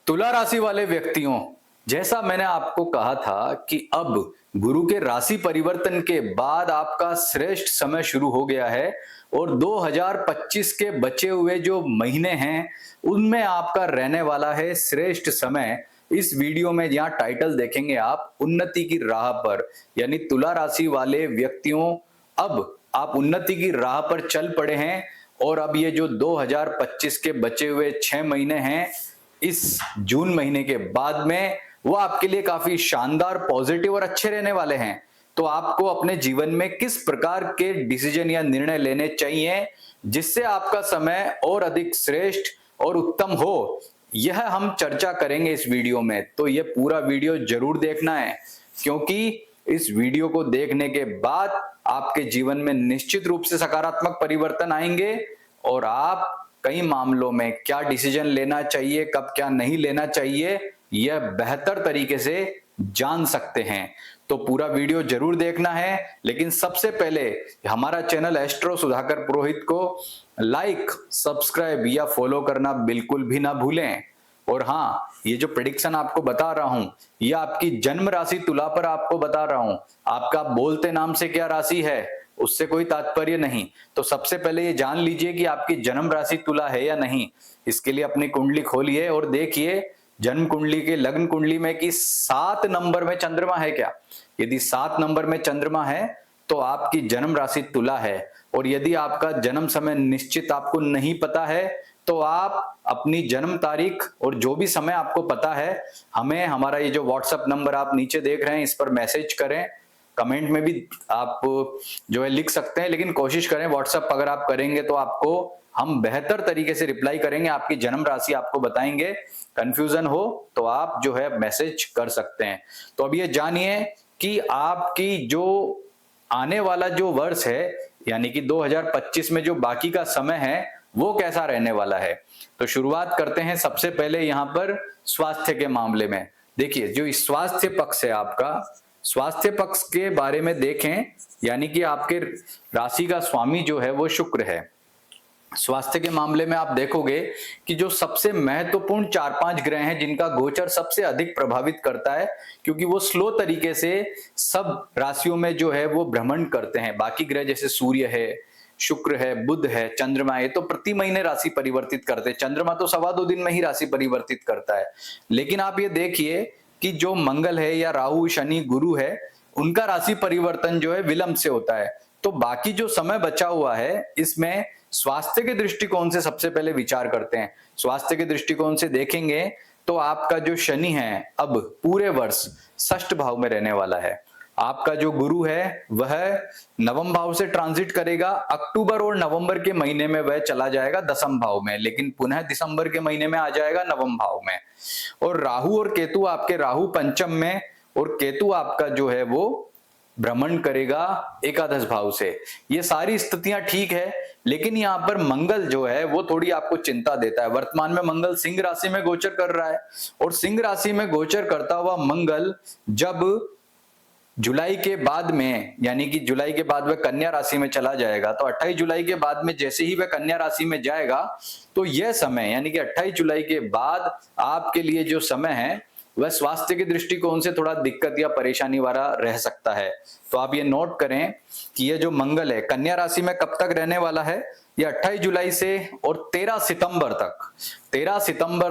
तुला राशि वाले व्यक्तियों, जैसा मैंने आपको कहा था कि अब गुरु के राशि परिवर्तन के बाद आपका श्रेष्ठ समय शुरू हो गया है और 2025 के बचे हुए जो महीने हैं उनमें आपका रहने वाला है श्रेष्ठ समय। इस वीडियो में जहां टाइटल देखेंगे आप उन्नति की राह पर, यानी तुला राशि वाले व्यक्तियों, अब आप उन्नति की राह पर चल पड़े हैं और अब ये जो 2025 के बचे हुए 6 महीने हैं, इस जून महीने के बाद में वो आपके लिए काफी शानदार, पॉजिटिव और अच्छे रहने वाले हैं। तो आपको अपने जीवन में किस प्रकार के डिसीजन या निर्णय लेने चाहिए जिससे आपका समय और अधिक श्रेष्ठ और उत्तम हो, यह हम चर्चा करेंगे इस वीडियो में। तो यह पूरा वीडियो जरूर देखना है, क्योंकि इस वीडियो को देखने के बाद आपके जीवन में निश्चित रूप से सकारात्मक परिवर्तन आएंगे और आप कई मामलों में क्या डिसीजन लेना चाहिए, कब क्या नहीं लेना चाहिए, यह बेहतर तरीके से जान सकते हैं। तो पूरा वीडियो जरूर देखना है। लेकिन सबसे पहले हमारा चैनल एस्ट्रो सुधाकर पुरोहित को लाइक, सब्सक्राइब या फॉलो करना बिल्कुल भी ना भूलें। और हाँ, ये जो प्रेडिक्शन आपको बता रहा हूं, ये आपकी जन्म राशि तुला पर आपको बता रहा हूं। आपका बोलते नाम से क्या राशि है उससे कोई तात्पर्य नहीं। तो सबसे पहले ये जान लीजिए कि आपकी जन्म राशि तुला है या नहीं। इसके लिए अपनी कुंडली खोलिए और देखिए जन्म कुंडली के लग्न कुंडली में कि 7 नंबर में चंद्रमा है क्या। यदि 7 नंबर में चंद्रमा है तो आपकी जन्म राशि तुला है। और यदि आपका जन्म समय निश्चित आपको नहीं पता है तो आप अपनी जन्म तारीख और जो भी समय आपको पता है, हमें हमारा ये जो व्हाट्सएप नंबर आप नीचे देख रहे हैं इस पर मैसेज करें। कमेंट में भी आप जो है लिख सकते हैं, लेकिन कोशिश करें व्हाट्सएप अगर आप करेंगे तो आपको हम बेहतर तरीके से रिप्लाई करेंगे, आपकी जन्म राशि आपको बताएंगे। कंफ्यूजन हो तो आप जो है मैसेज कर सकते हैं। तो अब ये जानिए कि आपकी जो आने वाला जो वर्ष है, यानी कि 2025 में जो बाकी का समय है वो कैसा रहने वाला है। तो शुरुआत करते हैं सबसे पहले यहाँ पर स्वास्थ्य के मामले में। देखिए जो स्वास्थ्य पक्ष है आपका, स्वास्थ्य पक्ष के बारे में देखें, यानी कि आपके राशि का स्वामी जो है वो शुक्र है। स्वास्थ्य के मामले में आप देखोगे कि जो सबसे महत्वपूर्ण 4-5 ग्रह हैं जिनका गोचर सबसे अधिक प्रभावित करता है, क्योंकि वो स्लो तरीके से सब राशियों में जो है वो भ्रमण करते हैं। बाकी ग्रह जैसे सूर्य है, शुक्र है, बुध है, चंद्रमा है, तो प्रति महीने राशि परिवर्तित करते हैं। चंद्रमा तो 2.25 दिन में ही राशि परिवर्तित करता है। लेकिन आप ये देखिए कि जो मंगल है या राहु, शनि, गुरु है, उनका राशि परिवर्तन जो है विलंब से होता है। तो बाकी जो समय बचा हुआ है इसमें स्वास्थ्य के दृष्टिकोण से सबसे पहले विचार करते हैं। स्वास्थ्य के दृष्टिकोण से देखेंगे तो आपका जो शनि है अब पूरे वर्ष षष्ठ भाव में रहने वाला है। आपका जो गुरु है वह नवम भाव से ट्रांजिट करेगा। अक्टूबर और नवंबर के महीने में वह चला जाएगा दसम भाव में, लेकिन पुनः दिसंबर के महीने में आ जाएगा नवम भाव में। और राहु और केतु, आपके राहु पंचम में और केतु आपका जो है वो भ्रमण करेगा एकादश भाव से। ये सारी स्थितियां ठीक है, लेकिन यहाँ पर मंगल जो है वो थोड़ी आपको चिंता देता है। वर्तमान में मंगल सिंह राशि में गोचर कर रहा है और सिंह राशि में गोचर करता हुआ मंगल जब जुलाई के बाद में, यानी कि जुलाई के बाद वह कन्या राशि में चला जाएगा, तो 28 जुलाई के बाद में जैसे ही वह कन्या राशि में जाएगा तो यह समय, यानी कि 28 जुलाई के बाद आपके लिए जो समय है वह स्वास्थ्य के दृष्टिकोण से थोड़ा दिक्कत या परेशानी वाला रह सकता है। तो आप ये नोट करें कि ये जो मंगल है कन्या राशि में कब तक रहने वाला है, ये 28 जुलाई से और 13 सितंबर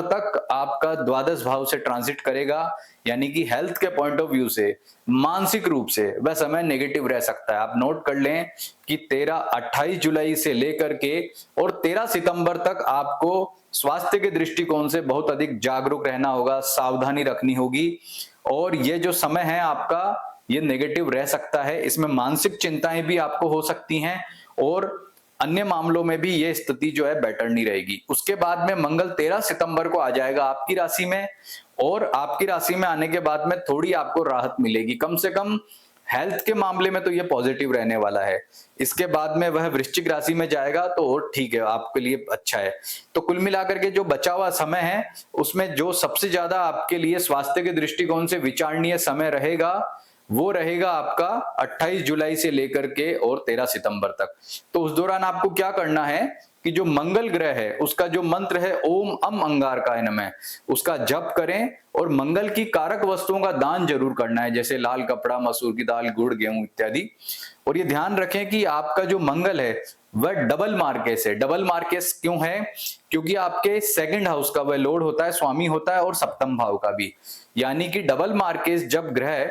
तक आपका द्वादश भाव से ट्रांजिट करेगा। यानी कि हेल्थ के पॉइंट ऑफ व्यू से, मानसिक रूप से वह समय नेगेटिव रह सकता है। आप नोट कर लें कि 28 जुलाई से लेकर के और 13 सितंबर तक आपको स्वास्थ्य के दृष्टिकोण से बहुत अधिक जागरूक रहना होगा, सावधानी रखनी होगी। और ये जो समय है आपका ये नेगेटिव रह सकता है, इसमें मानसिक चिंताएं भी आपको हो सकती हैं और अन्य मामलों में भी ये स्थिति जो है बेटर नहीं रहेगी। उसके बाद में मंगल 13 सितंबर को आ जाएगा आपकी राशि में और आपकी राशि में आने के बाद में थोड़ी आपको राहत मिलेगी, कम से कम हेल्थ के मामले में तो ये पॉजिटिव रहने वाला है। इसके बाद में वह वृश्चिक राशि में जाएगा तो और ठीक है, आपके लिए अच्छा है। तो कुल मिलाकर के जो बचा हुआ समय है उसमें जो सबसे ज्यादा आपके लिए स्वास्थ्य के दृष्टिकोण से विचारणीय समय रहेगा वो रहेगा आपका 28 जुलाई से लेकर के और 13 सितंबर तक। तो उस दौरान आपको क्या करना है कि जो मंगल ग्रह है उसका जो मंत्र है ओम अम अंगारकाय नमः, उसका जप करें और मंगल की कारक वस्तुओं का दान जरूर करना है, जैसे लाल कपड़ा, मसूर की दाल, गुड़, गेहूं इत्यादि। और ये ध्यान रखें कि आपका जो मंगल है वह डबल मार्केस है। डबल मार्केस क्यों है? क्योंकि आपके सेकंड हाउस का वह लॉर्ड होता है, स्वामी होता है, और सप्तम भाव का भी। यानी कि डबल मार्केस जब ग्रह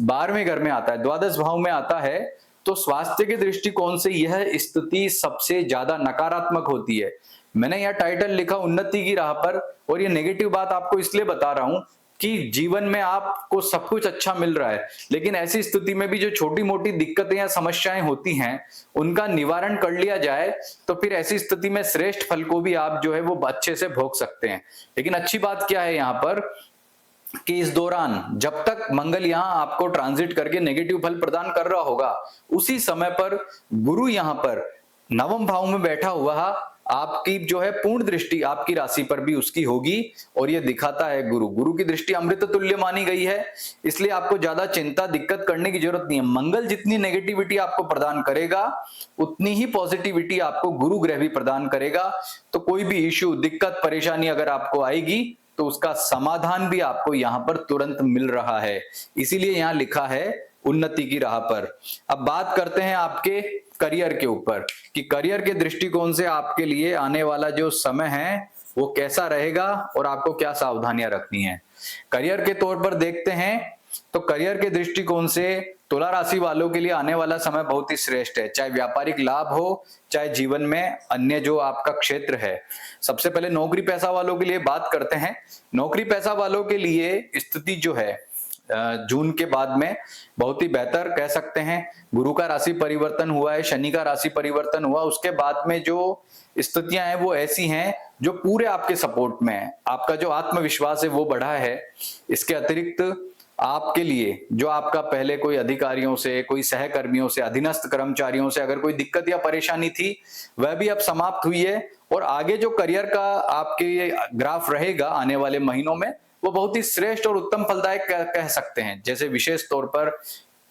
12वें घर में आता है, द्वादश भाव में आता है, तो स्वास्थ्य के दृष्टिकोण से यह स्थिति सबसे ज्यादा नकारात्मक होती है। मैंने यह टाइटल लिखा उन्नति की राह पर, और ये नेगेटिव बात आपको इसलिए बता रहा हूं कि जीवन में आपको सब कुछ अच्छा मिल रहा है, लेकिन ऐसी स्थिति में भी जो छोटी मोटी दिक्कतें या समस्याएं होती हैं उनका निवारण कर लिया जाए तो फिर ऐसी स्थिति में श्रेष्ठ फल को भी आप जो है वो अच्छे से भोग सकते हैं। लेकिन अच्छी बात क्या है यहाँ पर कि इस दौरान जब तक मंगल यहां आपको ट्रांजिट करके नेगेटिव फल प्रदान कर रहा होगा, उसी समय पर गुरु यहां पर नवम भाव में बैठा हुआ आपकी जो है पूर्ण दृष्टि आपकी राशि पर भी उसकी होगी। और ये दिखाता है गुरु की दृष्टि अमृत तुल्य मानी गई है, इसलिए आपको ज्यादा चिंता दिक्कत करने की जरूरत नहीं है। मंगल जितनी नेगेटिविटी आपको प्रदान करेगा उतनी ही पॉजिटिविटी आपको गुरु ग्रह भी प्रदान करेगा। तो कोई भी इश्यू, दिक्कत, परेशानी अगर आपको आएगी तो उसका समाधान भी आपको यहां पर तुरंत मिल रहा है, इसीलिए यहां लिखा है उन्नति की राह पर। अब बात करते हैं आपके करियर के ऊपर कि करियर के दृष्टिकोण से आपके लिए आने वाला जो समय है वो कैसा रहेगा और आपको क्या सावधानियां रखनी है। करियर के तौर पर देखते हैं तो करियर के दृष्टिकोण से तुला राशि वालों के लिए आने वाला समय बहुत ही श्रेष्ठ है, चाहे व्यापारिक लाभ हो, चाहे जीवन में अन्य जो आपका क्षेत्र है। सबसे पहले नौकरी पैसा वालों के लिए बात करते हैं। नौकरी पैसा वालों के लिए स्थिति जो है जून के बाद में बहुत ही बेहतर कह सकते हैं। गुरु का राशि परिवर्तन हुआ है, शनि का राशि परिवर्तन हुआ, उसके बाद में जो स्थितियां हैं वो ऐसी हैं जो पूरे आपके सपोर्ट में है। आपका जो आत्मविश्वास है वो बढ़ा है। इसके अतिरिक्त आपके लिए जो आपका पहले कोई अधिकारियों से, कोई सहकर्मियों से, अधीनस्थ कर्मचारियों से अगर कोई दिक्कत या परेशानी थी वह भी अब समाप्त हुई है। और आगे जो करियर का आपके ग्राफ रहेगा आने वाले महीनों में वो बहुत ही श्रेष्ठ और उत्तम फलदायक कह सकते हैं। जैसे विशेष तौर पर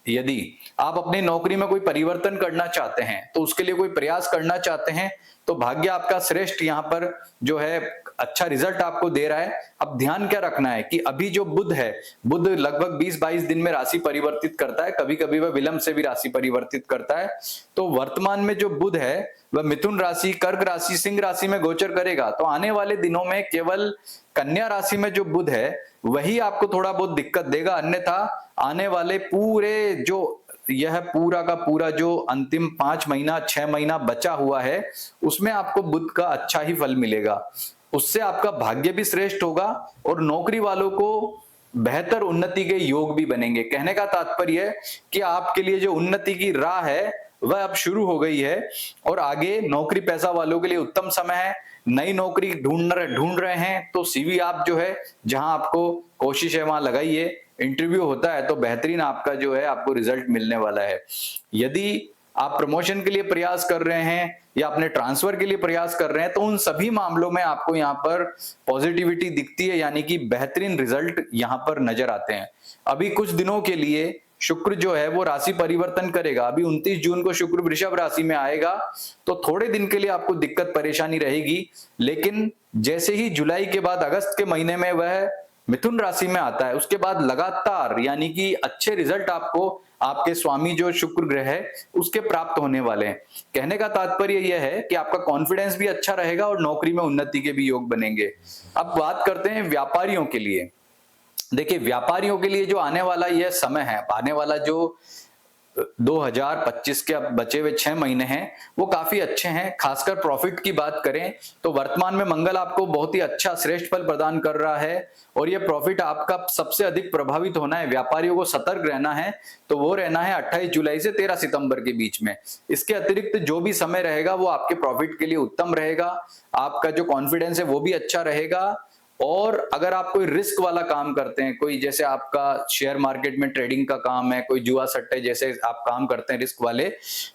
यदि आप अपनी नौकरी में कोई परिवर्तन करना चाहते हैं तो उसके लिए कोई प्रयास करना चाहते हैं तो भाग्य आपका श्रेष्ठ यहाँ पर जो है अच्छा रिजल्ट आपको दे रहा है। अब ध्यान क्या रखना है कि अभी जो बुध है, बुध लगभग 20-22 दिन में राशि परिवर्तित करता है, कभी कभी वह विलंब से भी राशि परिवर्तित करता है। तो वर्तमान में जो बुध है वह मिथुन राशि, कर्क राशि, सिंह राशि में गोचर करेगा। तो आने वाले दिनों में केवल कन्या राशि में जो बुध है वही आपको थोड़ा बहुत दिक्कत देगा, अन्यथा आने वाले पूरे जो यह पूरा का पूरा जो अंतिम 5 महीना 6 महीना बचा हुआ है उसमें आपको बुध का अच्छा ही फल मिलेगा। उससे आपका भाग्य भी श्रेष्ठ होगा और नौकरी वालों को बेहतर उन्नति के योग भी बनेंगे। कहने का तात्पर्य है कि आपके लिए जो उन्नति की राह है वह अब शुरू हो गई है और आगे नौकरी पैसा वालों के लिए उत्तम समय है। नई नौकरी ढूंढ रहे हैं तो सीवी आप जो है जहां आपको कोशिश है वहां लगाइए। इंटरव्यू होता है तो बेहतरीन आपका जो है आपको रिजल्ट मिलने वाला है। यदि आप प्रमोशन के लिए प्रयास कर रहे हैं या अपने ट्रांसफर के लिए प्रयास कर रहे हैं तो उन सभी मामलों में आपको यहाँ पर पॉजिटिविटी दिखती है, यानी कि बेहतरीन रिजल्ट यहाँ पर नजर आते हैं। अभी कुछ दिनों के लिए शुक्र जो है वो राशि परिवर्तन करेगा। अभी 29 जून को शुक्र वृषभ राशि में आएगा तो थोड़े दिन के लिए आपको दिक्कत परेशानी रहेगी, लेकिन जैसे ही जुलाई के बाद अगस्त के महीने में वह मिथुन राशि में आता है उसके बाद लगातार यानी कि अच्छे रिजल्ट आपको आपके स्वामी जो शुक्र ग्रह है उसके प्राप्त होने वाले हैं। कहने का तात्पर्य यह है कि आपका कॉन्फिडेंस भी अच्छा रहेगा और नौकरी में उन्नति के भी योग बनेंगे। अब बात करते हैं व्यापारियों के लिए। देखिए व्यापारियों के लिए जो आने वाला यह समय है, आने वाला जो 2025 के अब बचे हुए 6 महीने हैं वो काफी अच्छे हैं। खासकर प्रॉफिट की बात करें तो वर्तमान में मंगल आपको बहुत ही अच्छा श्रेष्ठ फल प्रदान कर रहा है और ये प्रॉफिट आपका सबसे अधिक प्रभावित होना है। व्यापारियों को सतर्क रहना है तो वो रहना है 28 जुलाई से 13 सितंबर के बीच में। इसके अतिरिक्त जो भी समय रहेगा वो आपके प्रॉफिट के लिए उत्तम रहेगा। आपका जो कॉन्फिडेंस है वो भी अच्छा रहेगा। और अगर आप कोई रिस्क वाला काम करते हैं, कोई जैसे आपका शेयर मार्केट में ट्रेडिंग का काम है, कोई जुआ सट्टे जैसे आप काम करते हैं रिस्क वाले,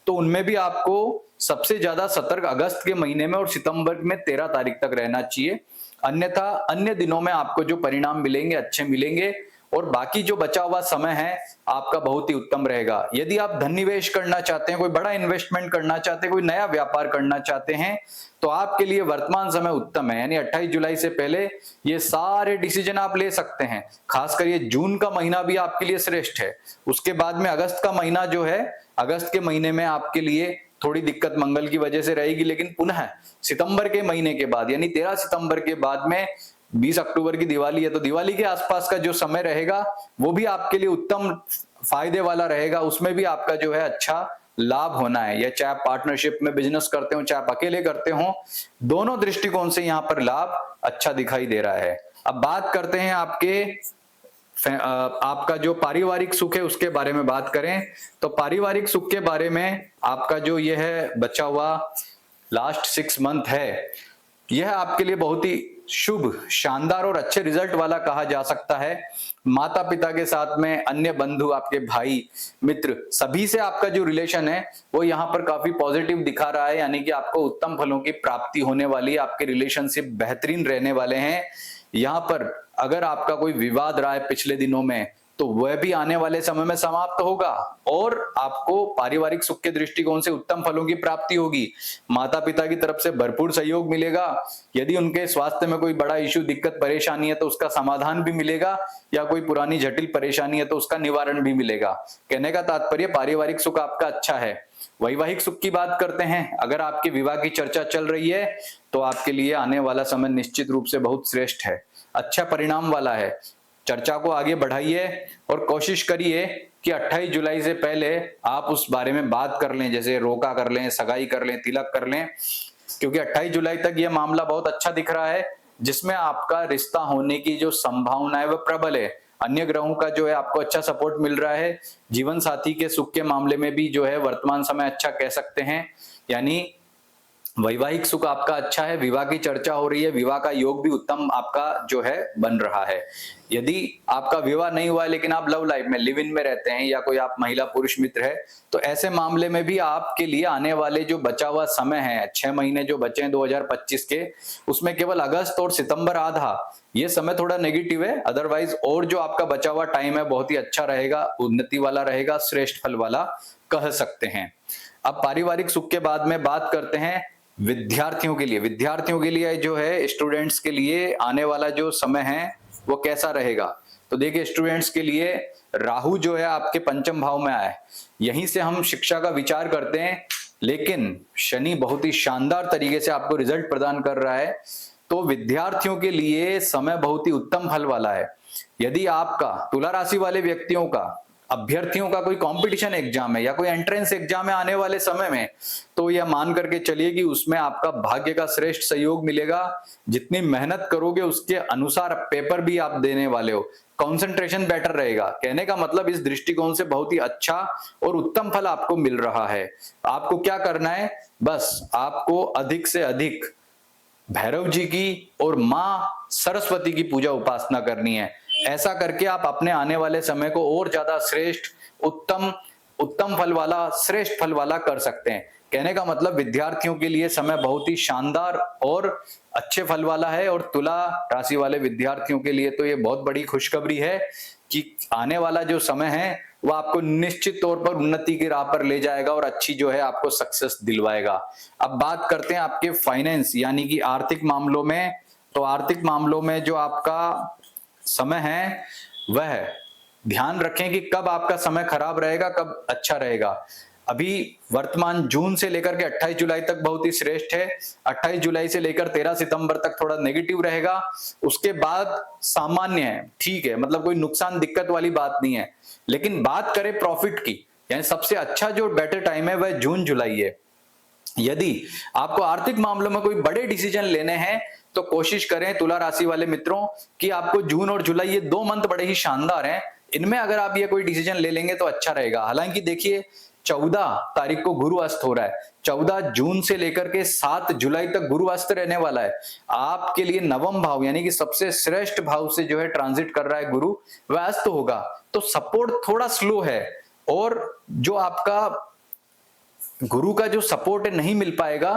तो उनमें भी आपको सबसे ज्यादा सतर्क अगस्त के महीने में और सितंबर में 13 तारीख तक रहना चाहिए। अन्यथा अन्य दिनों में आपको जो परिणाम मिलेंगे अच्छे मिलेंगे और बाकी जो बचा हुआ समय है आपका बहुत ही उत्तम रहेगा। यदि आप धन निवेश करना चाहते हैं, कोई बड़ा इन्वेस्टमेंट करना चाहते हैं, कोई नया व्यापार करना चाहते हैं, तो आपके लिए वर्तमान समय उत्तम है। यानी 28 जुलाई से पहले ये सारे डिसीजन आप ले सकते हैं। खासकर ये जून का महीना भी आपके लिए श्रेष्ठ है। उसके बाद में अगस्त का महीना जो है, अगस्त के महीने में आपके लिए थोड़ी दिक्कत मंगल की वजह से रहेगी, लेकिन पुनः सितंबर के महीने के बाद यानी 13 सितंबर के बाद में 20 अक्टूबर की दिवाली है, तो दिवाली के आसपास का जो समय रहेगा वो भी आपके लिए उत्तम फायदे वाला रहेगा। उसमें भी आपका जो है अच्छा लाभ होना है। या चाहे आप पार्टनरशिप में बिजनेस करते हो, चाहे आप अकेले करते हो, दोनों दृष्टिकोण से यहाँ पर लाभ अच्छा दिखाई दे रहा है। अब बात करते हैं आपका जो पारिवारिक सुख है उसके बारे में बात करें, तो पारिवारिक सुख के बारे में आपका जो यह है बचा हुआ लास्ट 6 मंथ है, यह आपके लिए बहुत ही शुभ, शानदार और अच्छे रिजल्ट वाला कहा जा सकता है। माता पिता के साथ में अन्य बंधु, आपके भाई मित्र, सभी से आपका जो रिलेशन है वो यहाँ पर काफी पॉजिटिव दिखा रहा है। यानी कि आपको उत्तम फलों की प्राप्ति होने वाली है, आपके रिलेशनशिप बेहतरीन रहने वाले हैं। यहाँ पर अगर आपका कोई विवाद रहा है पिछले दिनों में, तो वह भी आने वाले समय में समाप्त होगा और आपको पारिवारिक सुख के दृष्टिकोण से उत्तम फलों की प्राप्ति होगी। माता पिता की तरफ से भरपूर सहयोग मिलेगा। यदि उनके स्वास्थ्य में कोई बड़ा इश्यू, दिक्कत, परेशानी है तो उसका समाधान भी मिलेगा, या कोई पुरानी जटिल परेशानी है तो उसका निवारण भी मिलेगा। कहने का तात्पर्य पारिवारिक सुख आपका अच्छा है। वैवाहिक सुख की बात करते हैं, अगर आपके विवाह की चर्चा चल रही है तो आपके लिए आने वाला समय निश्चित रूप से बहुत श्रेष्ठ है, अच्छा परिणाम वाला है। चर्चा को आगे बढ़ाइए और कोशिश करिए कि 28 जुलाई से पहले आप उस बारे में बात कर लें, जैसे रोका कर लें, सगाई कर लें, तिलक कर लें, क्योंकि 28 जुलाई तक यह मामला बहुत अच्छा दिख रहा है, जिसमें आपका रिश्ता होने की जो संभावना है वह प्रबल है। अन्य ग्रहों का जो है आपको अच्छा सपोर्ट मिल रहा है। जीवन साथी के सुख के मामले में भी जो है वर्तमान समय अच्छा कह सकते हैं। यानी वैवाहिक सुख आपका अच्छा है, विवाह की चर्चा हो रही है, विवाह का योग भी उत्तम आपका जो है बन रहा है। यदि आपका विवाह नहीं हुआ है लेकिन आप लव लाइफ में, लिव इन में रहते हैं, या कोई आप महिला पुरुष मित्र है, तो ऐसे मामले में भी आपके लिए आने वाले जो बचा हुआ समय है, 6 महीने जो बचे हैं 2025 के, उसमें केवल अगस्त और सितंबर आधा ये समय थोड़ा नेगेटिव है। अदरवाइज और जो आपका बचा हुआ टाइम है बहुत ही अच्छा रहेगा, उन्नति वाला रहेगा, श्रेष्ठ फल वाला कह सकते हैं। अब पारिवारिक सुख के बाद में बात करते हैं विद्यार्थियों के लिए। विद्यार्थियों के लिए जो है, स्टूडेंट्स के लिए आने वाला जो समय है वो कैसा रहेगा, तो देखिए स्टूडेंट्स के लिए राहु जो है आपके पंचम भाव में आए, यहीं से हम शिक्षा का विचार करते हैं, लेकिन शनि बहुत ही शानदार तरीके से आपको रिजल्ट प्रदान कर रहा है। तो विद्यार्थियों के लिए समय बहुत ही उत्तम फल वाला है। यदि आपका, तुला राशि वाले व्यक्तियों का, अभ्यर्थियों का कोई कंपटीशन एग्जाम है या कोई एंट्रेंस एग्जाम है आने वाले समय में, तो यह मान करके चलिए कि उसमें आपका भाग्य का श्रेष्ठ सहयोग मिलेगा। जितनी मेहनत करोगे उसके अनुसार पेपर भी आप देने वाले हो, कंसंट्रेशन बेटर रहेगा। कहने का मतलब इस दृष्टिकोण से बहुत ही अच्छा और उत्तम फल आपको मिल रहा है। आपको क्या करना है, बस आपको अधिक से अधिक भैरव जी की और मां सरस्वती की पूजा उपासना करनी है। ऐसा करके आप अपने आने वाले समय को और ज्यादा श्रेष्ठ, उत्तम फल वाला, श्रेष्ठ फल वाला कर सकते हैं। कहने का मतलब विद्यार्थियों के लिए समय बहुत ही शानदार और अच्छे फल वाला है। और तुला राशि वाले विद्यार्थियों के लिए तो ये बहुत बड़ी खुशखबरी है कि आने वाला जो समय है वह आपको निश्चित तौर पर उन्नति की राह पर ले जाएगा और अच्छी जो है आपको सक्सेस दिलवाएगा। अब बात करते हैं आपके फाइनेंस यानी कि आर्थिक मामलों में। तो आर्थिक मामलों में जो आपका समय है वह ध्यान रखें कि कब आपका समय खराब रहेगा, कब अच्छा रहेगा। अभी वर्तमान जून से लेकर के 28 जुलाई तक बहुत ही श्रेष्ठ है। 28 जुलाई से लेकर 13 सितंबर तक थोड़ा नेगेटिव रहेगा, उसके बाद सामान्य है, ठीक है, मतलब कोई नुकसान दिक्कत वाली बात नहीं है। लेकिन बात करें प्रॉफिट की, यानी सबसे अच्छा जो बेटर टाइम है वह जून जुलाई है। यदि आपको आर्थिक मामलों में कोई बड़े डिसीजन लेने हैं तो कोशिश करें तुला राशि वाले मित्रों कि आपको जून और जुलाई ये 2 मंथ बड़े ही शानदार हैं। इनमें अगर आप ये कोई डिसीजन ले लेंगे तो अच्छा रहेगा। हालांकि देखिए 14 तारीख को गुरु अस्त हो रहा है, 14 जून से लेकर के 7 जुलाई तक गुरु अस्त रहने वाला है। आपके लिए नवम भाव यानी कि सबसे श्रेष्ठ भाव से जो है ट्रांजिट कर रहा है गुरु, वह अस्त होगा। तो सपोर्ट थोड़ा स्लो है और जो आपका गुरु का जो सपोर्ट है नहीं मिल पाएगा,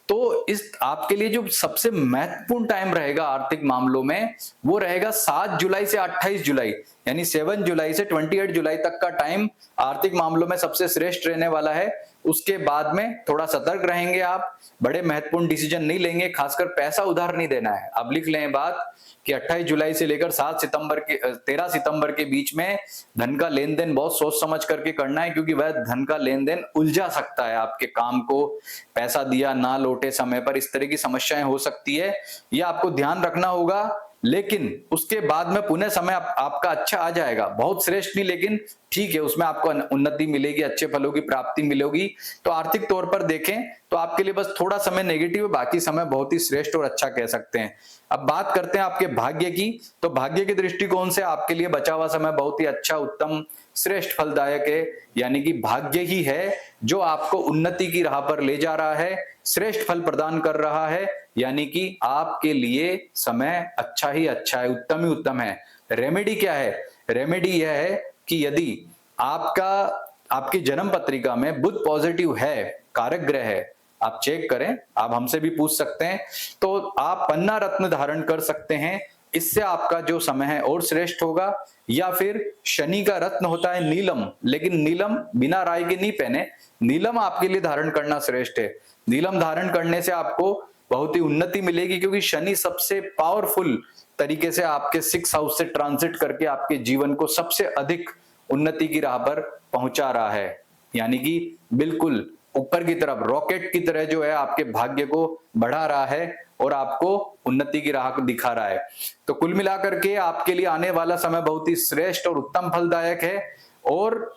तो इस आपके लिए जो सबसे महत्वपूर्ण टाइम रहेगा आर्थिक मामलों में वो रहेगा 7 जुलाई से 28 जुलाई, यानी 7 जुलाई से 28 जुलाई तक का टाइम आर्थिक मामलों में सबसे श्रेष्ठ रहने वाला है। उसके बाद में थोड़ा सतर्क रहेंगे आप, बड़े महत्वपूर्ण डिसीजन नहीं लेंगे, खासकर पैसा उधार नहीं देना है। अब लिख लें बात कि 28 जुलाई से लेकर 13 सितंबर के बीच में धन का लेन देन बहुत सोच समझ करके करना है, क्योंकि वह धन का लेन देन उलझा सकता है आपके काम को, पैसा दिया ना लौटे समय पर, इस तरह की समस्याएं हो सकती है, ये आपको ध्यान रखना होगा। लेकिन उसके बाद में पुनः समय आपका अच्छा आ जाएगा, बहुत श्रेष्ठ नहीं लेकिन ठीक है, उसमें आपको उन्नति मिलेगी, अच्छे फलों की प्राप्ति मिलेगी। तो आर्थिक तौर पर देखें तो आपके लिए बस थोड़ा समय नेगेटिव है, बाकी समय बहुत ही श्रेष्ठ और अच्छा कह सकते हैं। अब बात करते हैं आपके भाग्य की, तो भाग्य के दृष्टिकोण से आपके लिए बचा हुआ समय बहुत ही अच्छा, उत्तम, श्रेष्ठ, फलदायक है। यानी कि भाग्य ही है जो आपको उन्नति की राह पर ले जा रहा है, श्रेष्ठ फल प्रदान कर रहा है, यानी कि आपके लिए समय अच्छा ही अच्छा है, उत्तम ही उत्तम है। रेमेडी क्या है? रेमेडी यह है कि यदि आपकी जन्म पत्रिका में बुध पॉजिटिव है, कारक ग्रह है, आप चेक करें, आप हमसे भी पूछ सकते हैं, तो आप पन्ना रत्न धारण कर सकते हैं, इससे आपका जो समय है और श्रेष्ठ होगा। या फिर शनि का रत्न होता है नीलम, लेकिन नीलम बिना राय के नहीं पहने, नीलम आपके लिए धारण करना श्रेष्ठ है। नीलम धारण करने से आपको बहुत ही उन्नति मिलेगी, क्योंकि शनि सबसे पावरफुल तरीके से आपके 6 हाउस से ट्रांजिट करके आपके जीवन को सबसे अधिक उन्नति की राह पर पहुंचा रहा है, यानी कि बिल्कुल ऊपर की तरफ रॉकेट की तरह जो है आपके भाग्य को बढ़ा रहा है और आपको उन्नति की राह को दिखा रहा है। तो कुल मिलाकर के आपके लिए आने वाला समय बहुत ही श्रेष्ठ और उत्तम फलदायक है। और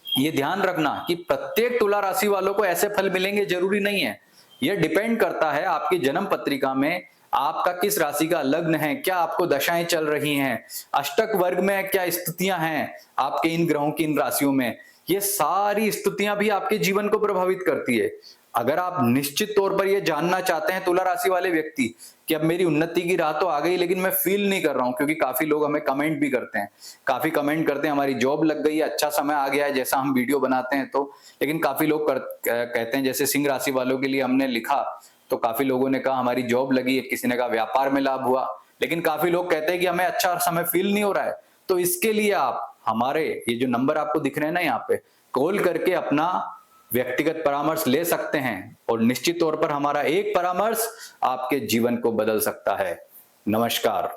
ये ध्यान रखना कि प्रत्येक तुला राशि वालों को ऐसे फल मिलेंगे जरूरी नहीं है, यह डिपेंड करता है आपकी जन्म पत्रिका में आपका किस राशि का लग्न है, क्या आपको दशाएं चल रही हैं, अष्टक वर्ग में क्या स्थितियां हैं आपके इन ग्रहों की इन राशियों में, ये सारी स्थितियां भी आपके जीवन को प्रभावित करती है। अगर आप निश्चित तौर पर ये जानना चाहते हैं तुला राशि वाले व्यक्ति कि अब मेरी उन्नति की राह तो आ गई लेकिन मैं फील नहीं कर रहा हूं, क्योंकि काफी लोग हमें कमेंट भी करते हैं, हमारी जॉब लग गई है, अच्छा समय आ गया है जैसा हम वीडियो बनाते हैं, तो लेकिन काफी लोग कहते हैं, जैसे सिंह राशि वालों के लिए हमने लिखा तो काफी लोगों ने कहा हमारी जॉब लगी है, किसी ने कहा व्यापार में लाभ हुआ, लेकिन काफी लोग कहते हैं कि हमें अच्छा समय फील नहीं हो रहा है। तो इसके लिए आप हमारे ये जो नंबर आपको दिख रहे हैं ना यहाँ पे, कॉल करके अपना व्यक्तिगत परामर्श ले सकते हैं, और निश्चित तौर पर हमारा एक परामर्श आपके जीवन को बदल सकता है। नमस्कार।